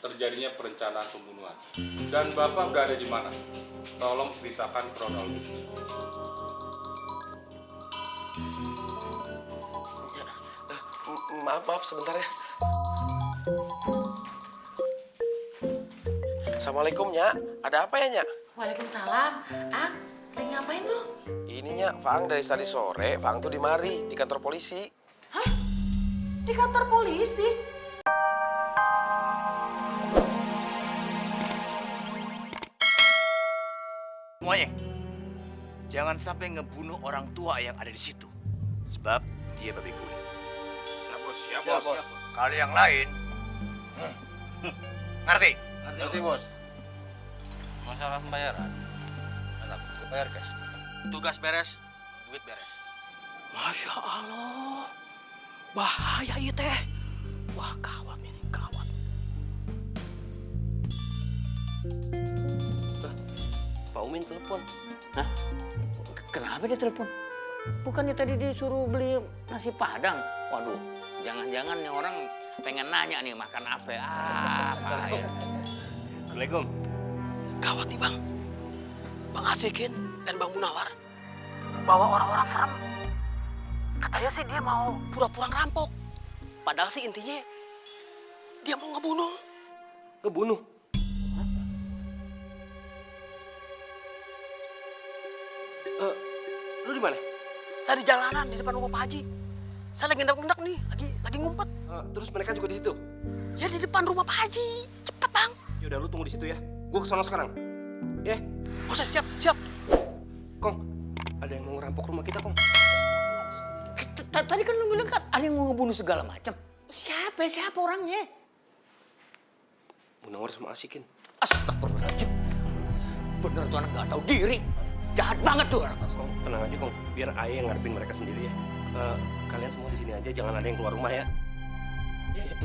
terjadinya perencanaan pembunuhan. Dan Bapak berada di mana? Tolong ceritakan kronologis. Maaf sebentar ya. Assalamualaikum, Nya. Ada apa ya, Nya? Waalaikumsalam. Ang, lagi ngapain lu? Ini, Nya, Faang dari tadi sore. Faang tuh di mari, di kantor polisi. Hah? Di kantor polisi? Semuanya, jangan sampai ngebunuh orang tua yang ada di situ. Sebab dia babi gue. Siap, Bos. Kalau yang lain, ngerti? Ngerti, Bos. Masalah pembayaran, enak, bayar cash. Tugas beres, duit beres. Masya Allah. Bahaya ieu teh. Wah, gawat ini, gawat. Pak Umin telepon. Hah? Kenapa dia telepon? Bukannya tadi disuruh beli nasi Padang? Waduh, jangan-jangan nih orang pengen nanya nih makan apa ya? Apa ya? Assalamualaikum. Gawat nih, Bang. Bang Asikin dan Bang Munawar bawa orang-orang serem. Katanya sih dia mau pura-pura ngerampok. Padahal sih intinya dia mau ngebunuh. Ngebunuh? Lu di mana? Saya di jalanan di depan rumah Pak Haji. Saya lagi ngendak-ngendak nih, lagi ngumpet. Terus mereka juga di situ? Ya di depan rumah Pak Haji. Cepet, Bang. Ya udah, lu tunggu di situ ya. Gua kesana sekarang. Ya. Oh, siap. Kong, ada yang mau ngerampok rumah kita, Kong. Tadi kan lu bilang kan ada yang mau ngebunuh segala macam. Siapa orangnya? Munawar sama Asikin. Astagfirullahaladzim. Bener tuh anak gak tahu diri. Jahat banget tuh anak. Kong, tenang aja, Kong. Biar Ayah yang ngadepin mereka sendiri ya. Kalian semua di sini aja, jangan ada yang keluar rumah ya.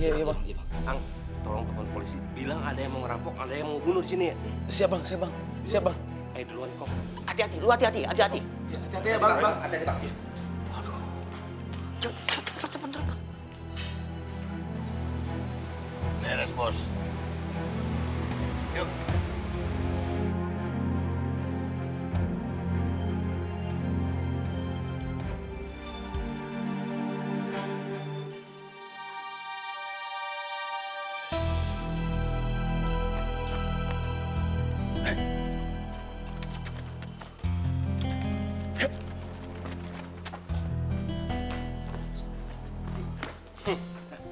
Iya, Bang. Ang, tolong telepon polisi. Bilang ada yang mau ngerampok, ada yang mau bunuh di sini ya. Siap, Bang. Ayo duluan, Kong. Hati-hati, lu hati-hati. Hati-hati ya, Bang. Hati-hati, Bang. Cepet. Beres, Bos. Yuk.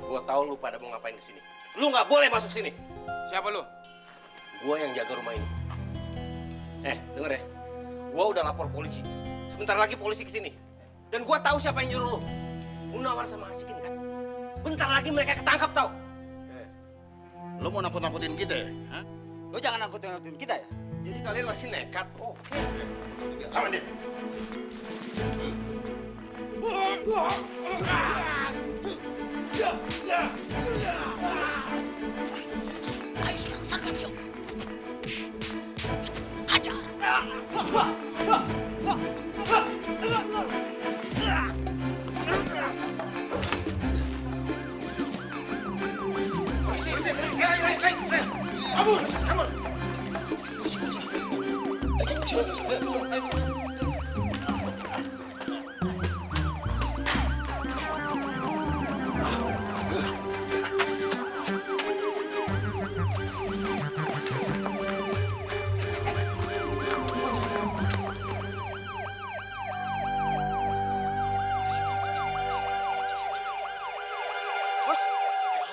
Gua tahu lu pada mau ngapain ke sini. Lu nggak boleh masuk sini. Siapa lu? Gua yang jaga rumah ini. Denger ya. Gua udah lapor polisi. Sebentar lagi polisi ke sini. Dan gua tahu siapa yang nyuruh lu. Munawar sama Asikin kan. Bentar lagi mereka ketangkap tau. Lu mau nakut-nakutin kita ya? Hah? Lo jangan nakut-nakutin kita ya. Jadi kalian masih nekat. Oke. Lawan dia. Ayo sekarang sakit siap. Hajar.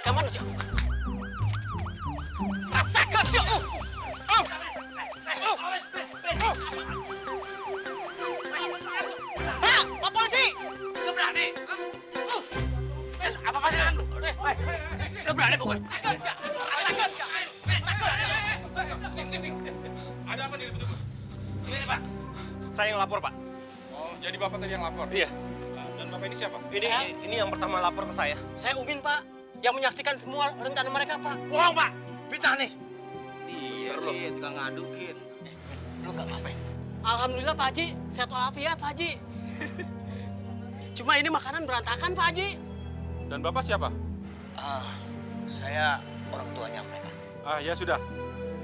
Kemana sih? Rasakan sih! Pak polisi! Nggak berani! Apa panggilan lu? Nggak berani pokoknya. Rasakan sih! Ada apa nih ribut-ribut? Ini Pak, saya yang lapor Pak. Oh, jadi Bapak tadi yang lapor? Iya. Dan Bapak ini siapa? Ini yang pertama lapor ke saya. Saya Umin, Pak. Yang menyaksikan semua rencana mereka, Pak. Bohong, Pak. Fitnah nih. Iya, dia tukang ngadukin. Lu gak apa-apa. Alhamdulillah, Pak Haji. Sehat walafiat, Pak Haji. Cuma ini makanan berantakan, Pak Haji. Dan Bapak siapa? Saya orang tuanya mereka. Ya sudah.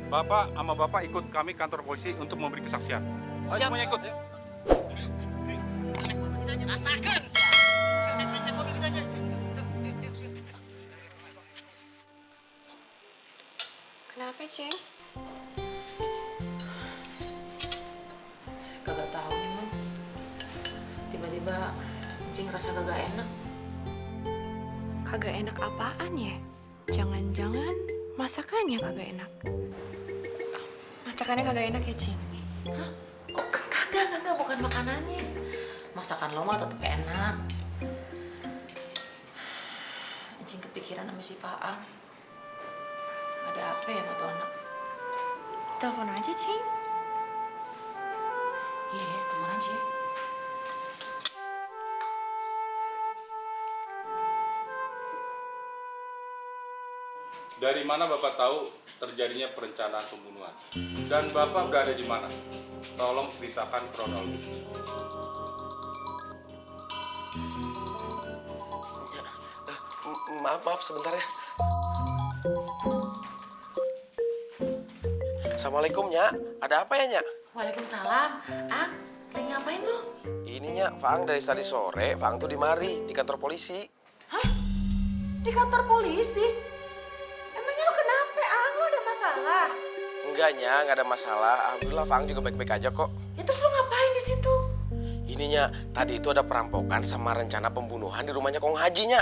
Bapak sama Bapak ikut kami kantor polisi untuk memberi kesaksian. Ayo Siap. semuanya ikut. Rasakan sih. Kenapa, Cing? Kagak tahu nih, Mun. Tiba-tiba Cing ngerasa kagak enak. Kagak enak apaan ya? Jangan-jangan masakannya kagak enak. Masakannya kagak enak ya, Cing? Hah? Oh, kagak, bukan makanannya. Masakan lo mah tetep enak. Cing kepikiran sama si Faang. Ada apa ya sama tuh anak? Telepon aja, Cing. Iya, telepon aja. Dari mana Bapak tahu terjadinya perencanaan pembunuhan? Dan Bapak berada di mana? Tolong ceritakan kronologis. Maaf sebentar ya. Assalamualaikum, Nya. Ada apa ya, Nya? Waalaikumsalam. Ang, lagi ngapain lu? Ini, Nya, Faang dari tadi sore. Faang tuh di mari, di kantor polisi. Hah? Di kantor polisi? Emangnya lu kenapa, Ang? Lu ada masalah? Enggak, Nya, nggak ada masalah. Alhamdulillah Faang juga baik-baik aja kok. Ya terus lu ngapain di situ? Ininya, tadi itu ada perampokan sama rencana pembunuhan di rumahnya Kong Haji, Nya.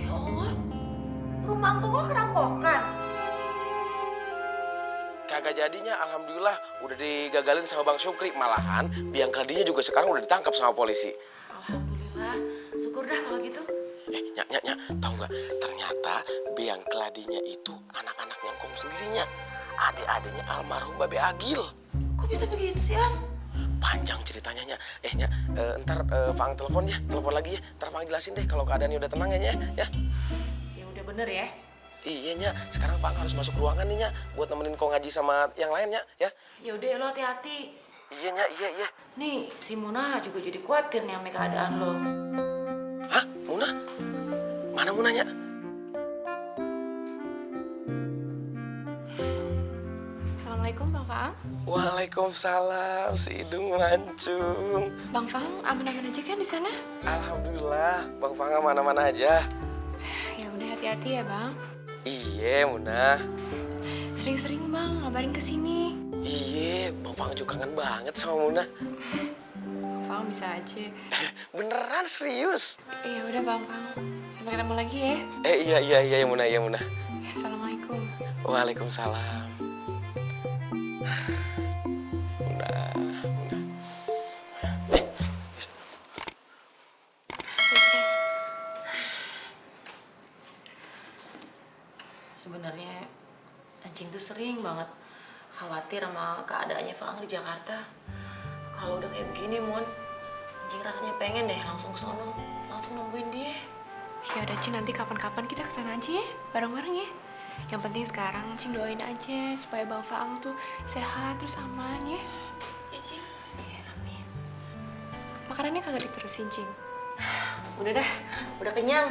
Ya Allah, rumah angkong lo kerampokan. Kagak jadinya, alhamdulillah udah digagalin sama Bang Syukri. Malahan biang keladinya juga sekarang udah ditangkap sama polisi. Alhamdulillah, syukur dah kalau gitu. Nya, tahu nggak? Ternyata biang keladinya itu anak-anaknya Kong sendirinya. Adik-adiknya almarhum Babe Agil. Kok bisa begitu sih, Ang? Panjang ceritanya, Nya. Nya, ntar Faang telepon ya, telepon lagi ya. Ntar Faang jelasin deh kalau keadaannya udah tenang ya, Nya. Ya. Ya udah bener ya. Iya, Nya. Sekarang Faang harus masuk ruangan nih, Nya, buat nemenin Kong Haji sama yang lainnya, ya. Ya udah lo hati-hati. Iya, Nya, iya. Nih, si Muna juga jadi khawatir nih sama keadaan lo. Hah? Muna? Mana Munanya? Assalamualaikum, Bang Faang. Waalaikumsalam, si hidung mancung. Bang Faang aman-aman aja kan di sana? Alhamdulillah, Bang Faang mana-mana aja. Ya udah hati-hati ya, Bang. Iya, Muna. Sering-sering, Bang, ngabarin ke sini. Iya, Bang Faang juga kangen banget sama Muna. Bang Faang bisa aja. Beneran serius? Ya udah, Bang Faang. Sampai ketemu lagi ya. Iya, Muna. Assalamualaikum. Waalaikumsalam. Muna. Sebenarnya Anjing tuh sering banget khawatir sama keadaannya Faang di Jakarta. Kalau udah kayak begini, Mun, Anjing rasanya pengen deh langsung ke sono, langsung nungguin dia. Ya udah, Cing, nanti kapan-kapan kita kesana aja ya, bareng-bareng ya. Yang penting sekarang Cing doain aja supaya Bang Faang tuh sehat terus aman ya. Ya, Cing. Iya, amin. Makanannya kagak diterusin, Cing. Udah dah, udah kenyang.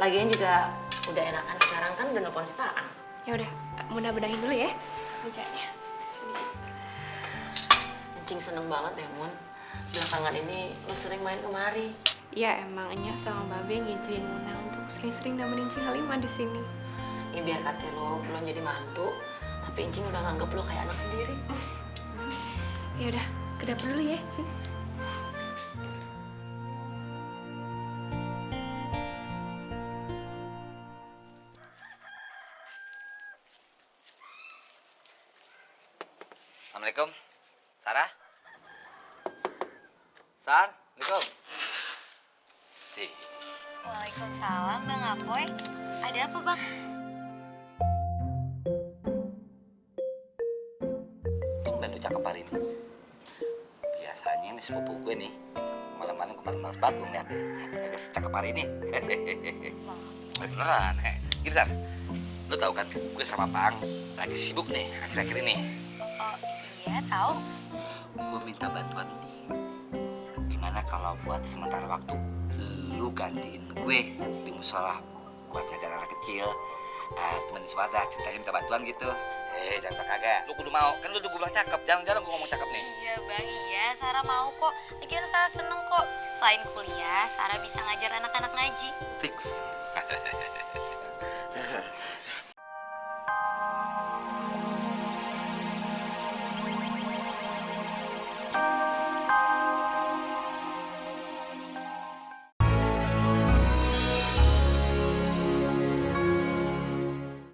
Lagian juga udah enakan sekarang kan udah nelfon si Faang. Ya udah, Muna bedahin dulu ya mejanya. Sini, Cing. Anjing seneng banget ya, Mun. Belakangan ini lo sering main kemari. Iya, emangnya sama Babe ngizinin Muna untuk sering-sering nemenin Cing Halimah di sini. Ya biar kata lo belum jadi mantu, tapi Anjing udah nganggep lo kayak anak sendiri. Ya udah, ke dapur dulu ya, Cing. Assalamualaikum. Sarah? Assalamualaikum. Sih. Waalaikumsalam, Bang Apoy. Ada apa, Bang? Tumben lu cakep hari ini. Biasanya nih sepupu gue nih, malam-malam kemarin males banget gue ngeliatnya. Agak secakep hari ini. Beneran. Gini, Sar. Lu tau kan, gue sama Pang lagi sibuk nih akhir-akhir ini. Oh, iya, tahu. Gue minta bantuan lu nih. Gimana kalau buat sementara waktu lu gantiin gue di musola buat ngajar anak kecil temen di sekolah dah, ceritain minta bantuan gitu. Jangan kagak. Lu kudu mau, kan lu udah gue bilang cakep. Jarang-jarang gue ngomong cakep nih. Iya bang, iya. Sarah mau kok. Lagian Sarah seneng kok. Selain kuliah, Sarah bisa ngajar anak-anak ngaji. Fix.